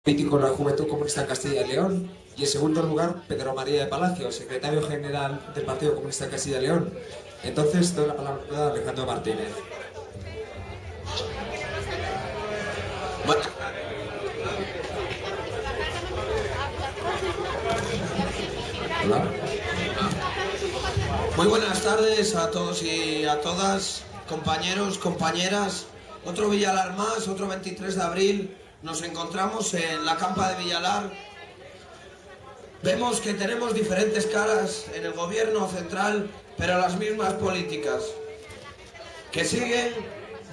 Político de la Juventud Comunista de Castilla y León, y en segundo lugar Pedro María de Palacio, secretario general del Partido Comunista de Castilla y León. Entonces doy la palabra a Alejandro Martínez. Bueno. Hola. Muy buenas tardes a todos y a todas, compañeros, compañeras. Otro Villalar más, otro 23 de abril. Nos encontramos en la campa de Villalar. Vemos que tenemos diferentes caras en el gobierno central, pero las mismas políticas, que siguen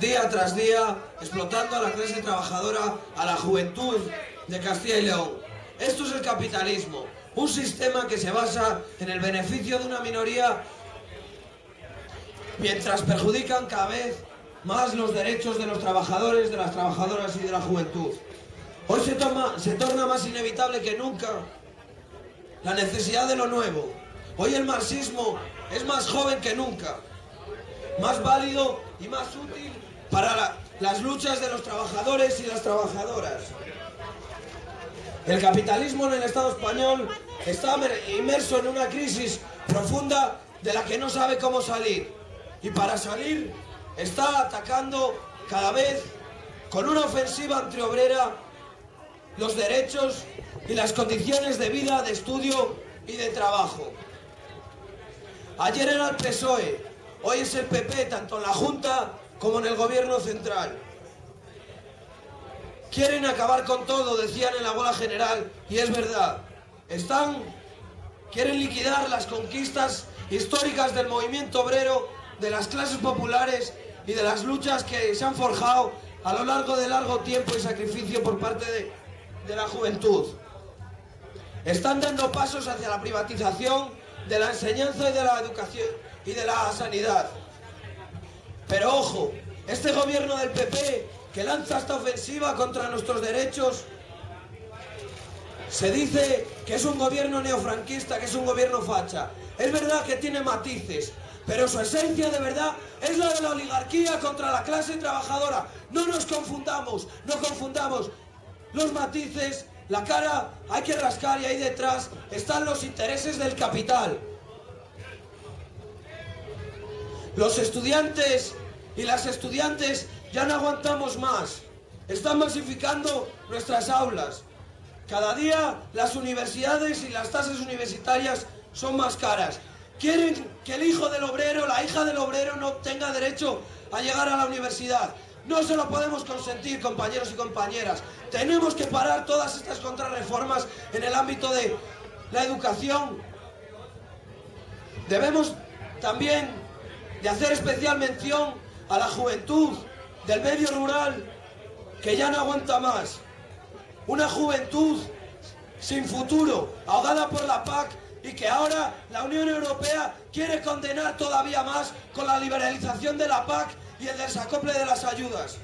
día tras día explotando a la clase trabajadora, a la juventud de Castilla y León. Esto es el capitalismo, un sistema que se basa en el beneficio de una minoría, mientras perjudican cada vez más los derechos de los trabajadores, de las trabajadoras y de la juventud. Hoy se torna más inevitable que nunca la necesidad de lo nuevo. Hoy el marxismo es más joven que nunca, más válido y más útil para las luchas de los trabajadores y las trabajadoras. El capitalismo en el Estado español está inmerso en una crisis profunda de la que no sabe cómo salir. Y para salir está atacando cada vez con una ofensiva antiobrera los derechos y las condiciones de vida, de estudio y de trabajo. Ayer era el PSOE, hoy es el PP, tanto en la Junta como en el Gobierno central. Quieren acabar con todo, decían en la huelga general, y es verdad. Quieren liquidar las conquistas históricas del movimiento obrero, de las clases populares y de las luchas que se han forjado a lo largo de largo tiempo y sacrificio por parte de la juventud. Están dando pasos hacia la privatización de la enseñanza y de la educación y de la sanidad. Pero ojo, este gobierno del PP que lanza esta ofensiva contra nuestros derechos, se dice que es un gobierno neofranquista, que es un gobierno facha. Es verdad que tiene matices, pero su esencia de verdad es la de la oligarquía contra la clase trabajadora. No nos confundamos, no confundamos los matices. La cara hay que rascar y ahí detrás están los intereses del capital. Los estudiantes y las estudiantes ya no aguantamos más. Están masificando nuestras aulas. Cada día las universidades y las tasas universitarias son más caras. Quieren que el hijo del obrero, la hija del obrero no tenga derecho a llegar a la universidad. No se lo podemos consentir, compañeros y compañeras. Tenemos que parar todas estas contrarreformas en el ámbito de la educación. Debemos también de hacer especial mención a la juventud del medio rural, que ya no aguanta más. Una juventud sin futuro, ahogada por la PAC, y que ahora la Unión Europea quiere condenar todavía más con la liberalización de la PAC y el desacople de las ayudas.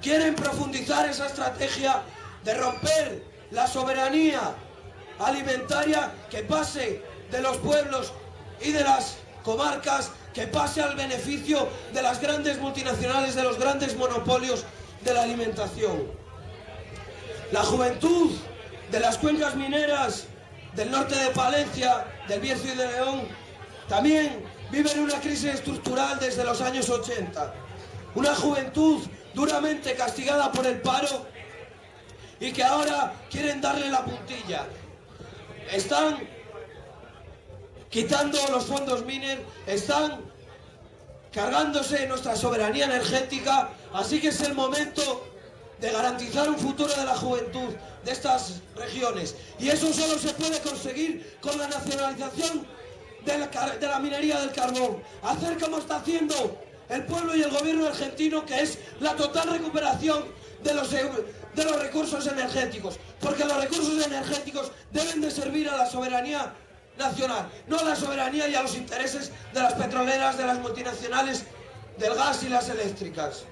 Quieren profundizar esa estrategia de romper la soberanía alimentaria, que pase de los pueblos y de las comarcas, que pase al beneficio de las grandes multinacionales, de los grandes monopolios de la alimentación. La juventud de las cuencas mineras del norte de Palencia, del Bierzo y de León, también viven una crisis estructural desde los años 80. Una juventud duramente castigada por el paro y que ahora quieren darle la puntilla. Están quitando los fondos Miner, están cargándose nuestra soberanía energética, así que es el momento de garantizar un futuro de la juventud de estas regiones. Y eso solo se puede conseguir con la nacionalización de la minería del carbón. Hacer como está haciendo el pueblo y el gobierno argentino, que es la total recuperación de los recursos energéticos. Porque los recursos energéticos deben de servir a la soberanía nacional, no a la soberanía y a los intereses de las petroleras, de las multinacionales, del gas y las eléctricas.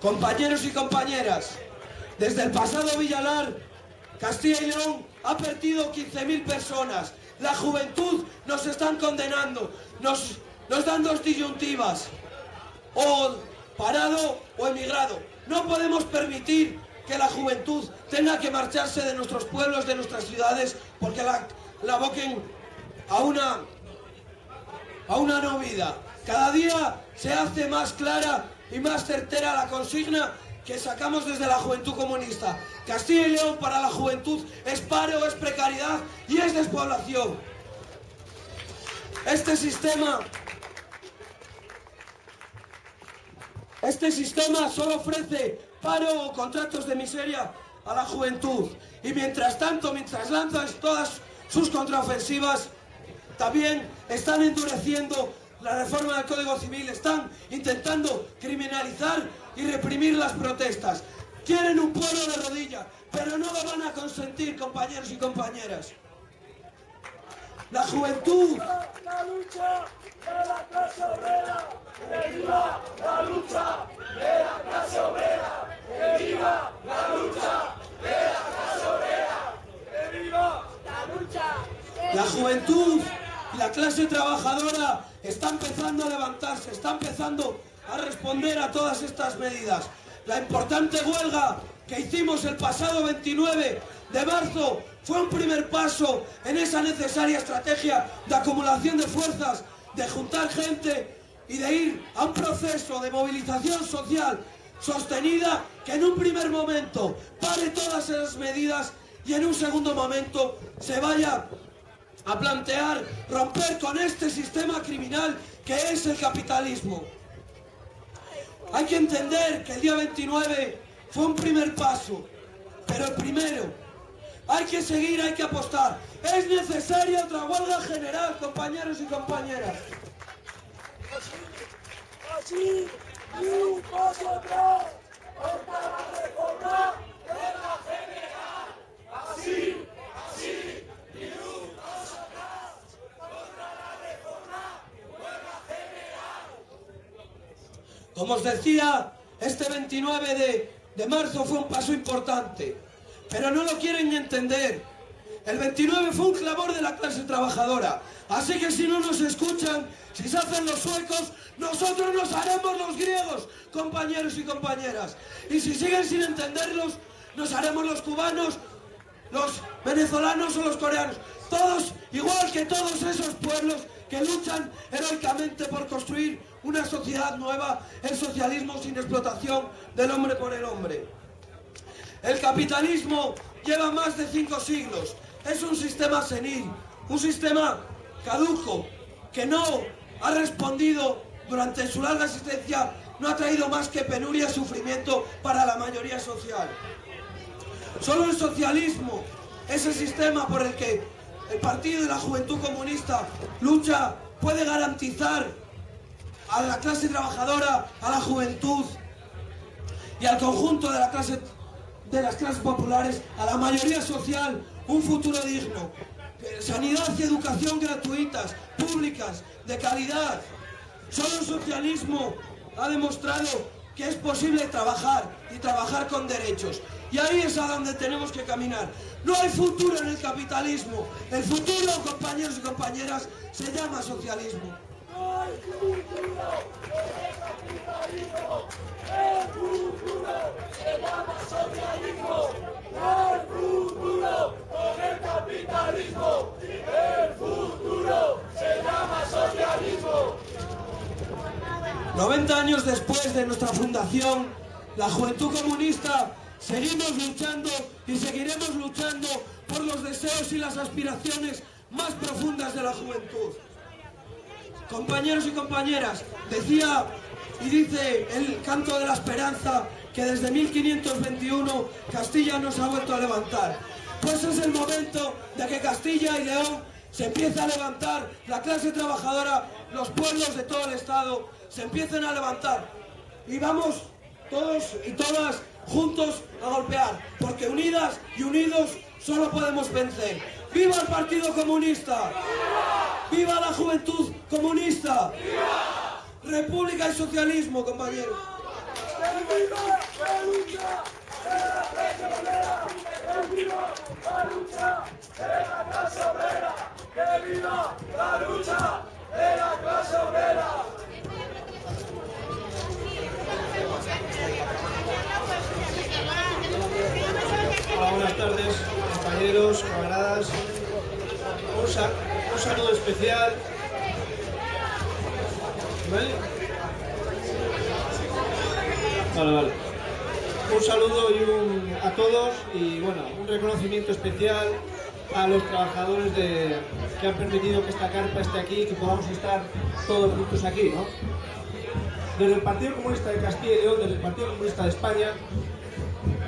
Compañeros y compañeras, desde el pasado Villalar, Castilla y León ha perdido 15.000 personas. La juventud nos están condenando, nos dan dos disyuntivas: o parado o emigrado. No podemos permitir que la juventud tenga que marcharse de nuestros pueblos, de nuestras ciudades, porque la aboquen a una no vida. Cada día se hace más clara y más certera la consigna que sacamos desde la Juventud Comunista. Castilla y León para la juventud es paro, es precariedad y es despoblación. Este sistema solo ofrece paro o contratos de miseria a la juventud. Y mientras tanto, mientras lanzan todas sus contraofensivas, también están endureciendo la reforma del Código Civil, están intentando criminalizar y reprimir las protestas. Quieren un pueblo de rodillas, pero no lo van a consentir, compañeros y compañeras. La juventud. La lucha de la clase obrera, que viva la lucha de la clase obrera, que viva la lucha de la clase obrera, que viva la lucha. La juventud y la clase trabajadora está empezando a levantarse, está empezando a responder a todas estas medidas. La importante huelga que hicimos el pasado 29 de marzo fue un primer paso en esa necesaria estrategia de acumulación de fuerzas, de juntar gente y de ir a un proceso de movilización social sostenida que en un primer momento pare todas esas medidas y en un segundo momento se vaya a plantear romper con este sistema criminal que es el capitalismo. Hay que entender que el día 29 fue un primer paso, pero el primero. Hay que seguir, hay que apostar. Es necesaria otra huelga general, compañeros y compañeras. Así, y un paso atrás, contra la reforma de la general. Así, y un paso atrás, contra la reforma huelga general. Como os decía, este 29 de marzo fue un paso importante, pero no lo quieren entender. El 29 fue un clamor de la clase trabajadora, así que si no nos escuchan, si se hacen los suecos, nosotros nos haremos los griegos, compañeros y compañeras. Y si siguen sin entenderlos, nos haremos los cubanos, los venezolanos o los coreanos. Todos, igual que todos esos pueblos que luchan heroicamente por construir una sociedad nueva, el socialismo sin explotación del hombre por el hombre. El capitalismo lleva más de 5 siglos. Es un sistema senil, un sistema caduco, que no ha respondido durante su larga existencia, no ha traído más que penuria y sufrimiento para la mayoría social. Solo el socialismo, ese sistema por el que el Partido de la Juventud Comunista lucha, puede garantizar a la clase trabajadora, a la juventud y al conjunto de las clases populares, a la mayoría social, un futuro digno. Sanidad y educación gratuitas, públicas, de calidad. Solo el socialismo ha demostrado que es posible trabajar y trabajar con derechos. Y ahí es a donde tenemos que caminar. No hay futuro en el capitalismo. El futuro, compañeros y compañeras, se llama socialismo. No hay futuro en el capitalismo. El futuro se llama socialismo. No hay futuro con el capitalismo. El futuro se llama socialismo. 90 años después de nuestra fundación, la Juventud Comunista, seguimos luchando y seguiremos luchando por los deseos y las aspiraciones más profundas de la juventud. Compañeros y compañeras, decía y dice el Canto de la Esperanza que desde 1521 Castilla nos ha vuelto a levantar. Pues es el momento de que Castilla y León se empiece a levantar, la clase trabajadora, los pueblos de todo el Estado se empiecen a levantar y vamos todos y todas juntos a golpear, porque unidas y unidos solo podemos vencer. ¡Viva el Partido Comunista! ¡Viva la Juventud Comunista! ¡Viva! República y socialismo, compañeros. ¡Viva la lucha de la clase obrera! ¡Que viva la lucha de la clase obrera! ¡Que viva la lucha de la clase obrera! tardes, compañeros, camaradas. Un saludo especial. ¿Vale? Vale. Un saludo a todos y bueno, un reconocimiento especial a los trabajadores que han permitido que esta carpa esté aquí y que podamos estar todos juntos aquí, ¿no? Desde el Partido Comunista de Castilla y León, desde el Partido Comunista de España,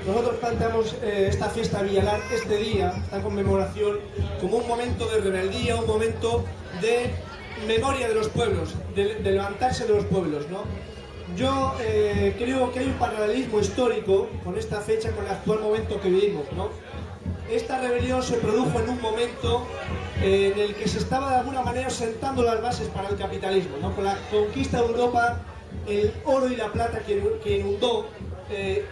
nosotros planteamos esta fiesta Villalar, este día, esta conmemoración, como un momento de rebeldía, un momento de memoria de los pueblos, de levantarse de los pueblos, ¿no? Yo creo que hay un paralelismo histórico con esta fecha, con el actual momento que vivimos, ¿no? Esta rebelión se produjo en un momento en el que se estaba de alguna manera sentando las bases para el capitalismo, ¿no? Con la conquista de Europa, el oro y la plata que inundó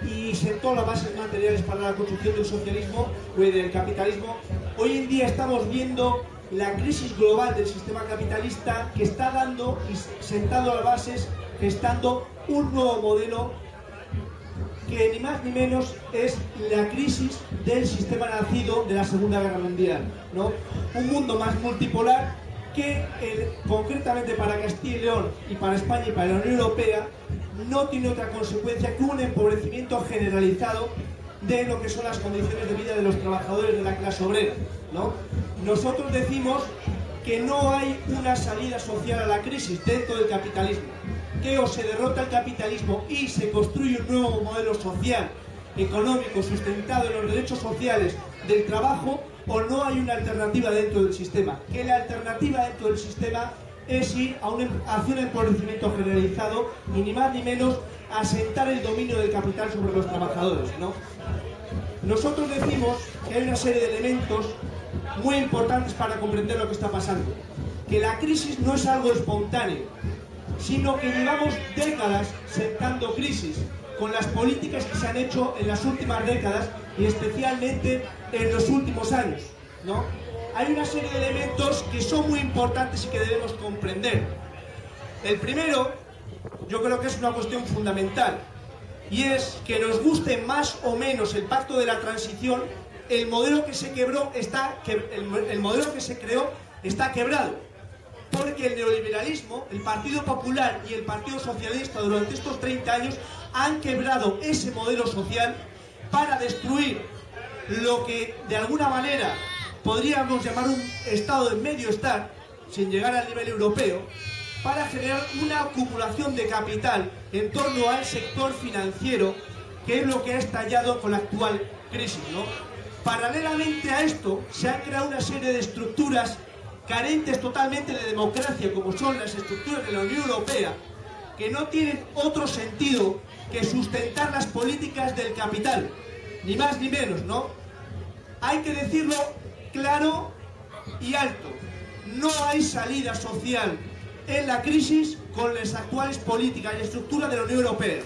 y sentó las bases materiales para la construcción del socialismo o del capitalismo. Hoy en día estamos viendo la crisis global del sistema capitalista que está dando y sentando las bases, gestando un nuevo modelo que ni más ni menos es la crisis del sistema nacido de la Segunda Guerra Mundial, ¿no? Un mundo más multipolar que concretamente para Castilla y León y para España y para la Unión Europea no tiene otra consecuencia que un empobrecimiento generalizado de lo que son las condiciones de vida de los trabajadores de la clase obrera, ¿no? Nosotros decimos que no hay una salida social a la crisis dentro del capitalismo, que o se derrota el capitalismo y se construye un nuevo modelo social, económico, sustentado en los derechos sociales del trabajo, o no hay una alternativa dentro del sistema, que la alternativa dentro del sistema es ir hacia un empobrecimiento generalizado y ni más ni menos asentar el dominio del capital sobre los trabajadores, ¿no? Nosotros decimos que hay una serie de elementos muy importantes para comprender lo que está pasando, que la crisis no es algo espontáneo, sino que llevamos décadas sentando crisis con las políticas que se han hecho en las últimas décadas y especialmente en los últimos años, ¿no? Hay una serie de elementos que son muy importantes y que debemos comprender. El primero, yo creo que es una cuestión fundamental, y es que nos guste más o menos el pacto de la transición, el modelo que se creó está quebrado, porque el neoliberalismo, el Partido Popular y el Partido Socialista durante estos 30 años han quebrado ese modelo social para destruir lo que de alguna manera podríamos llamar un estado de medio estar, sin llegar al nivel europeo, para generar una acumulación de capital en torno al sector financiero, que es lo que ha estallado con la actual crisis, ¿no? Paralelamente a esto, se han creado una serie de estructuras carentes totalmente de democracia, como son las estructuras de la Unión Europea, que no tienen otro sentido que sustentar las políticas del capital, ni más ni menos, ¿no? Hay que decirlo claro y alto: no hay salida social en la crisis con las actuales políticas y estructuras de la Unión Europea,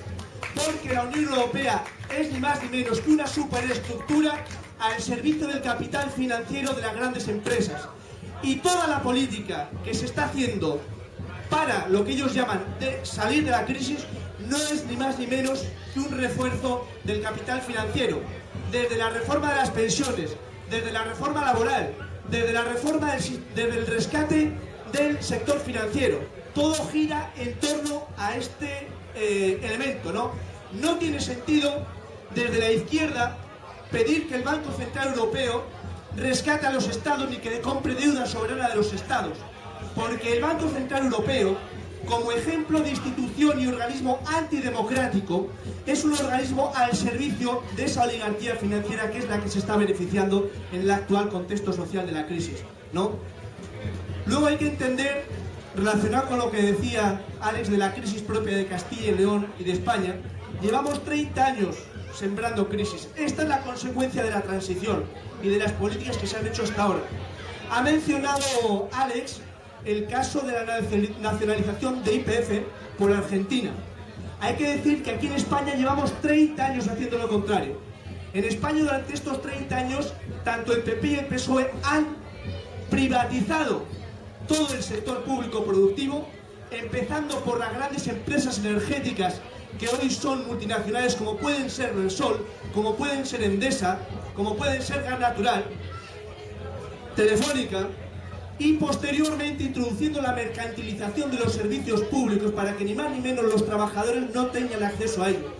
porque la Unión Europea es ni más ni menos que una superestructura al servicio del capital financiero de las grandes empresas, y toda la política que se está haciendo para lo que ellos llaman de salir de la crisis no es ni más ni menos que un refuerzo del capital financiero, desde la reforma de las pensiones, desde la reforma laboral, desde la reforma desde el rescate del sector financiero. Todo gira en torno a este elemento, ¿no? No tiene sentido desde la izquierda pedir que el Banco Central Europeo rescate a los estados ni que compre deuda soberana de los estados, porque el Banco Central Europeo, como ejemplo de institución y organismo antidemocrático, es un organismo al servicio de esa oligarquía financiera que es la que se está beneficiando en el actual contexto social de la crisis, ¿no? Luego hay que entender, relacionado con lo que decía Alex de la crisis propia de Castilla y León y de España, llevamos 30 años sembrando crisis. Esta es la consecuencia de la transición y de las políticas que se han hecho hasta ahora. Ha mencionado Alex el caso de la nacionalización de YPF por Argentina. Hay que decir que aquí en España llevamos 30 años haciendo lo contrario. En España durante estos 30 años, tanto el PP y el PSOE han privatizado todo el sector público productivo, empezando por las grandes empresas energéticas que hoy son multinacionales, como pueden ser Repsol, como pueden ser Endesa, como pueden ser Gas Natural, Telefónica, y posteriormente introduciendo la mercantilización de los servicios públicos para que ni más ni menos los trabajadores no tengan acceso a ello.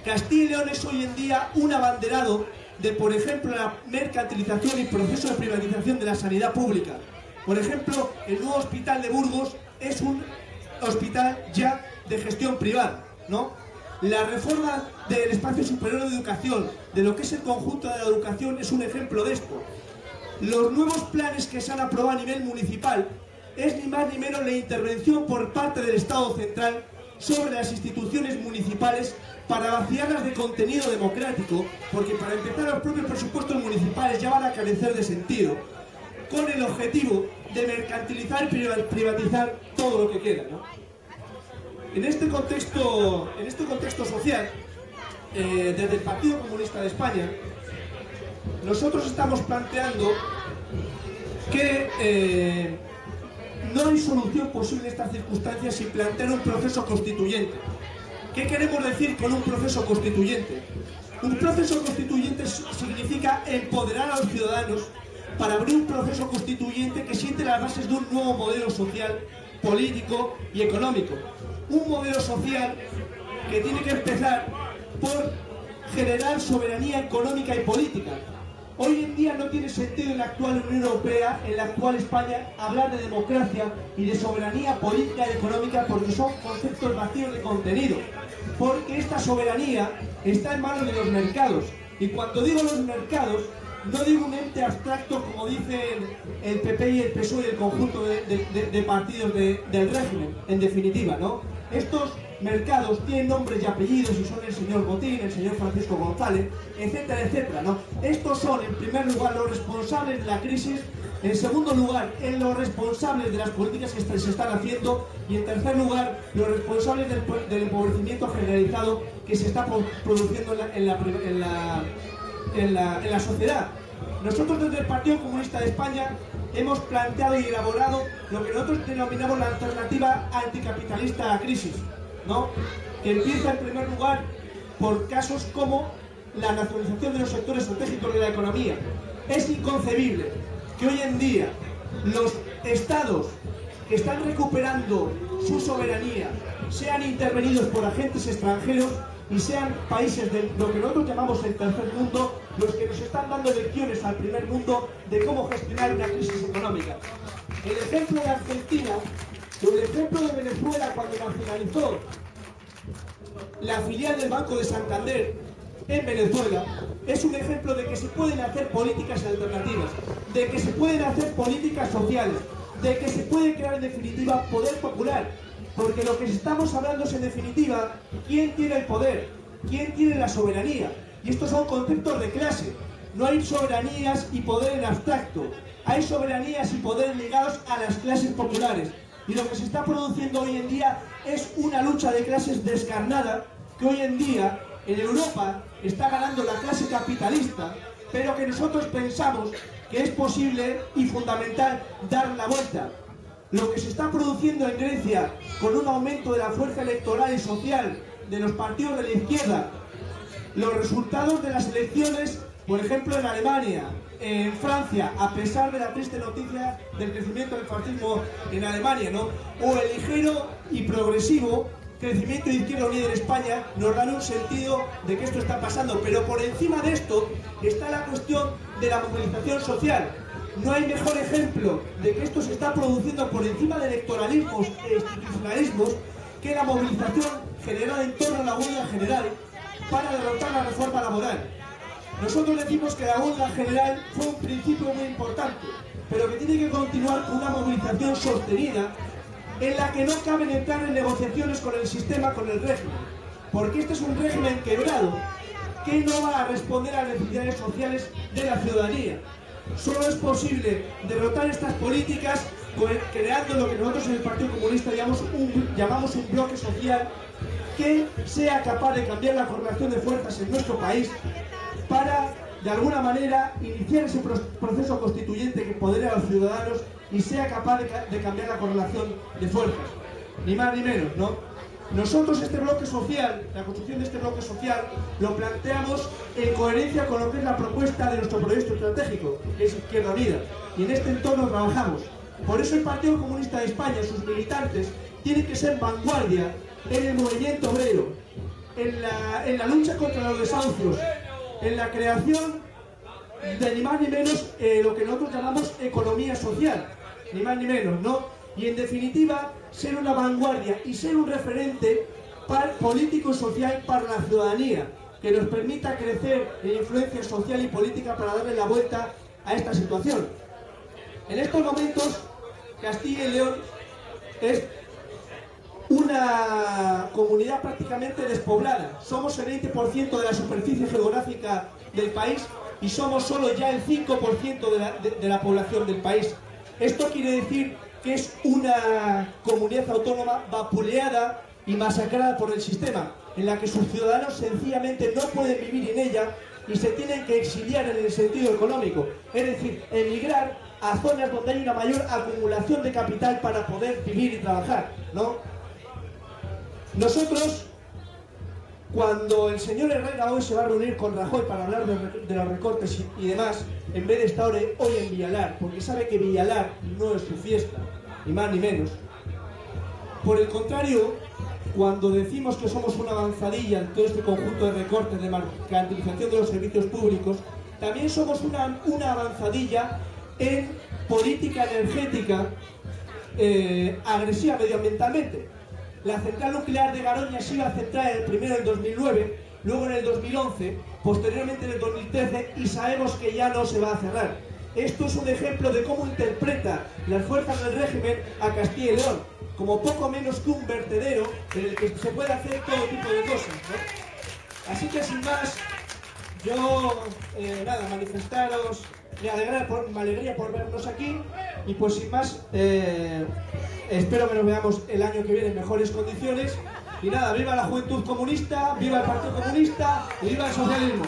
Castilla y León es hoy en día un abanderado de, por ejemplo, la mercantilización y proceso de privatización de la sanidad pública. Por ejemplo, el nuevo hospital de Burgos es un hospital ya de gestión privada, ¿no? La reforma del espacio superior de educación, de lo que es el conjunto de la educación, es un ejemplo de esto. Los nuevos planes que se han aprobado a nivel municipal es ni más ni menos la intervención por parte del Estado central sobre las instituciones municipales para vaciarlas de contenido democrático, porque para empezar los propios presupuestos municipales ya van a carecer de sentido, con el objetivo de mercantilizar y privatizar todo lo que queda, ¿no? En este contexto social, desde el Partido Comunista de España, nosotros estamos planteando que no hay solución posible en estas circunstancias sin plantear un proceso constituyente. ¿Qué queremos decir con un proceso constituyente? Un proceso constituyente significa empoderar a los ciudadanos para abrir un proceso constituyente que siente las bases de un nuevo modelo social, político y económico. Un modelo social que tiene que empezar por generar soberanía económica y política. Hoy en día no tiene sentido en la actual Unión Europea, en la actual España, hablar de democracia y de soberanía política y económica, porque son conceptos vacíos de contenido. Porque esta soberanía está en manos de los mercados. Y cuando digo los mercados, no digo un ente abstracto como dicen el PP y el PSOE y el conjunto de partidos del régimen, en definitiva, ¿no? Estos mercados tienen nombres y apellidos y son el señor Botín, el señor Francisco González, etcétera, etcétera, ¿no? Estos son, en primer lugar, los responsables de la crisis, en segundo lugar, los responsables de las políticas que se están haciendo y, en tercer lugar, los responsables del empobrecimiento generalizado que se está produciendo en la sociedad. Nosotros desde el Partido Comunista de España hemos planteado y elaborado lo que nosotros denominamos la alternativa anticapitalista a la crisis, ¿no? Que empieza en primer lugar por casos como la nacionalización de los sectores estratégicos de la economía. Es inconcebible que hoy en día los estados que están recuperando su soberanía sean intervenidos por agentes extranjeros y sean países de lo que nosotros llamamos el tercer mundo los que nos están dando lecciones al primer mundo de cómo gestionar una crisis económica. El ejemplo de Argentina o el ejemplo de Venezuela cuando nacionalizó la filial del Banco de Santander en Venezuela es un ejemplo de que se pueden hacer políticas alternativas, de que se pueden hacer políticas sociales, de que se puede crear en definitiva poder popular. Porque lo que estamos hablando es, en definitiva, quién tiene el poder, quién tiene la soberanía. Y estos son conceptos de clase. No hay soberanías y poder en abstracto. Hay soberanías y poderes ligados a las clases populares. Y lo que se está produciendo hoy en día es una lucha de clases descarnada que hoy en día en Europa está ganando la clase capitalista, pero que nosotros pensamos que es posible y fundamental dar la vuelta. Lo que se está produciendo en Grecia con un aumento de la fuerza electoral y social de los partidos de la izquierda, los resultados de las elecciones, por ejemplo en Alemania, en Francia, a pesar de la triste noticia del crecimiento del fascismo en Alemania, ¿no? O el ligero y progresivo crecimiento de Izquierda Unida en España, nos dan un sentido de que esto está pasando. Pero por encima de esto está la cuestión de la movilización social. No hay mejor ejemplo de que esto se está produciendo por encima de electoralismos e institucionalismos que la movilización generada en torno a la huelga general para derrotar la reforma laboral. Nosotros decimos que la huelga general fue un principio muy importante, pero que tiene que continuar con una movilización sostenida en la que no caben entrar en negociaciones con el sistema, con el régimen, porque este es un régimen quebrado que no va a responder a las necesidades sociales de la ciudadanía. Solo es posible derrotar estas políticas creando lo que nosotros en el Partido Comunista llamamos un bloque social que sea capaz de cambiar la correlación de fuerzas en nuestro país para, de alguna manera, iniciar ese proceso constituyente que empodere a los ciudadanos y sea capaz de cambiar la correlación de fuerzas. Ni más ni menos, ¿no? Nosotros este bloque social, la construcción de este bloque social, lo planteamos en coherencia con lo que es la propuesta de nuestro proyecto estratégico, que es Izquierda Unida, y en este entorno trabajamos. Por eso el Partido Comunista de España, sus militantes, tienen que ser vanguardia en el movimiento obrero, en la lucha contra los desahucios, en la creación de ni más ni menos lo que nosotros llamamos economía social, ni más ni menos, ¿no? Y en definitiva, ser una vanguardia y ser un referente político y social para la ciudadanía, que nos permita crecer en influencia social y política para darle la vuelta a esta situación. En estos momentos, Castilla y León es una comunidad prácticamente despoblada. Somos el 20% de la superficie geográfica del país y somos solo ya el 5% de la población del país. Esto quiere decir que es una comunidad autónoma vapuleada y masacrada por el sistema, en la que sus ciudadanos sencillamente no pueden vivir en ella y se tienen que exiliar en el sentido económico, es decir, emigrar a zonas donde hay una mayor acumulación de capital para poder vivir y trabajar, ¿no? Nosotros, cuando el señor Herrera hoy se va a reunir con Rajoy para hablar de los recortes y demás, en vez de estar hoy en Villalar, porque sabe que Villalar no es su fiesta, ni más ni menos. Por el contrario, cuando decimos que somos una avanzadilla en todo este conjunto de recortes, de mercantilización de los servicios públicos, también somos una avanzadilla en política energética agresiva medioambientalmente. La central nuclear de Garoña se iba a centrar primero en el 2009, luego en el 2011, posteriormente en el 2013 y sabemos que ya no se va a cerrar. Esto es un ejemplo de cómo interpreta las fuerzas del régimen a Castilla y León, como poco menos que un vertedero en el que se puede hacer todo tipo de cosas, ¿no? Así que sin más, yo manifestaros mi alegría por vernos aquí y pues sin más espero que nos veamos el año que viene en mejores condiciones y nada, viva la juventud comunista, viva el Partido Comunista y viva el socialismo.